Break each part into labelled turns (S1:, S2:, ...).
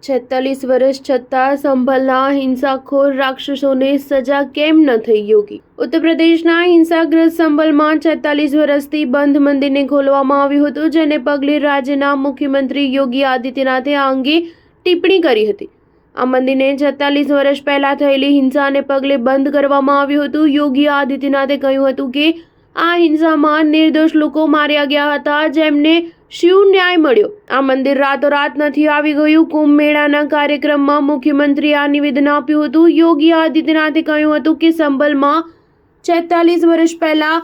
S1: 46 વર્ષ છતાં સંભલના હિંસાખોર રાક્ષસોને સજા કેમ ન થઈ? યોગી ઉત્તર પ્રદેશના હિંસાગ્રસ્ત સંભલમાં 46 વર્ષથી બંધ મંદિરને ખોલવામાં આવ્યું હતું, જેને પગલે રાજ્યના મુખ્યમંત્રી યોગી આદિત્યનાથે આ અંગે ટિપ્પણી કરી હતી. આ મંદિરને 46 વર્ષ પહેલા થયેલી હિંસાને પગલે બંધ કરવામાં આવ્યું હતું. યોગી આદિત્યનાથે કહ્યું હતું કે આ હિંસામાં નિર્દોષ લોકો માર્યા ગયા હતા, જેમને શું ન્યાય મળ્યો? આ મંદિર રાતોરાત નથી આવી ગયું. કુંભ મેળાના કાર્યક્રમમાં મુખ્યમંત્રીએ આ નિવેદન આપ્યું હતું. યોગી આદિત્યનાથે કહ્યું હતું કે સંભલમાં 46 વર્ષ પહેલા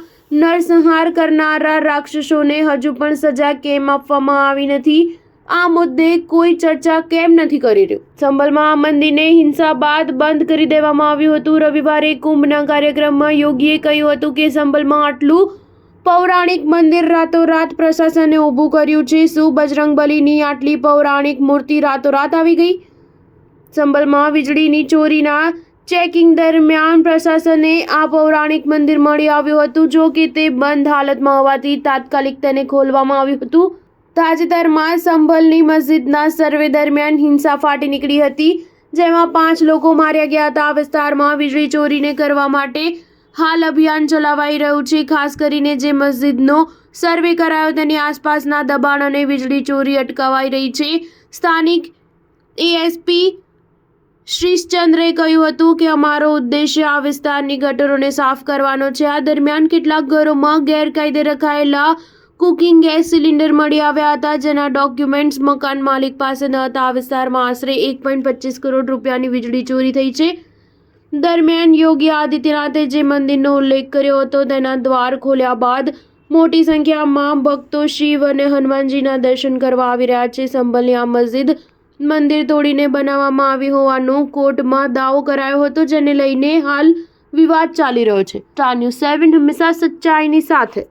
S1: નરસંહાર કરનારા રાક્ષસોને હજુ પણ સજા કેમ આપવામાં આવી નથી? આ મુદ્દે કોઈ ચર્ચા કેમ નથી કરી રહ્યું? સંભલમાં આ મંદિરને હિંસા બાદ બંધ કરી દેવામાં આવ્યું હતું. રવિવારે કુંભના કાર્યક્રમમાં યોગીએ કહ્યું હતું કે સંભલમાં આટલું પૌરાણિક મંદિર રાતોરાત પ્રશાસને ઊભું કર્યું છે. શું બજરંગબલીની આટલી પૌરાણિક મૂર્તિ રાતોરાત આવી ગઈ? સંભલમાં વીજળીની ચોરીના ચેકિંગ દરમિયાન પ્રશાસને આ પૌરાણિક મંદિર મળી આવ્યું હતું. જો કે તે બંધ હાલતમાં હોવાથી તાત્કાલિક તેને ખોલવામાં આવ્યું હતું. તાજેતરમાં સંભલની મસ્જિદના સર્વે દરમિયાન હિંસા ફાટી નીકળી હતી, જેમાં 5 લોકો માર્યા ગયા હતા. આ વિસ્તારમાં વીજળી ચોરીને કરવા માટે હાલ અભિયાન ચલાવાઈ રહ્યું છે. ખાસ કરીને જે મસ્જિદનો સર્વે કરાયો તેની આસપાસના દબાણ અને વીજળી ચોરી અટકાવાઈ રહી છે. સ્થાનિક એએસપી શ્રીશચંદ્રે કહ્યું હતું કે અમારો ઉદ્દેશ્ય આ વિસ્તારની ગટરોને સાફ કરવાનો છે. આ દરમિયાન કેટલાક ઘરોમાં ગેરકાયદે રખાયેલા કુકિંગ ગેસ સિલિન્ડર મળી આવ્યા હતા, જેના ડોક્યુમેન્ટ્સ મકાન માલિક પાસે ન હતા. આ વિસ્તારમાં આશરે 1.25 કરોડ રૂપિયાની વીજળી ચોરી થઈ છે. દરમિયાન યોગી આદિત્યનાથે જે મંદિરનો ઉલ્લેખ કર્યો હતો તેના દ્વાર ખોલ્યા બાદ મોટી સંખ્યામાં ભક્તો શિવ અને હનુમાનજીના દર્શન કરવા આવી રહ્યા છે. સંભલની આ મસ્જિદ મંદિર તોડીને બનાવવામાં આવી હોવાનો કોર્ટમાં દાવો કરાયો હતો, જેને લઈને હાલ વિવાદ ચાલી રહ્યો છે. સ્ટાર ન્યૂઝ 7 હંમેશા સચ્ચાઈની સાથે.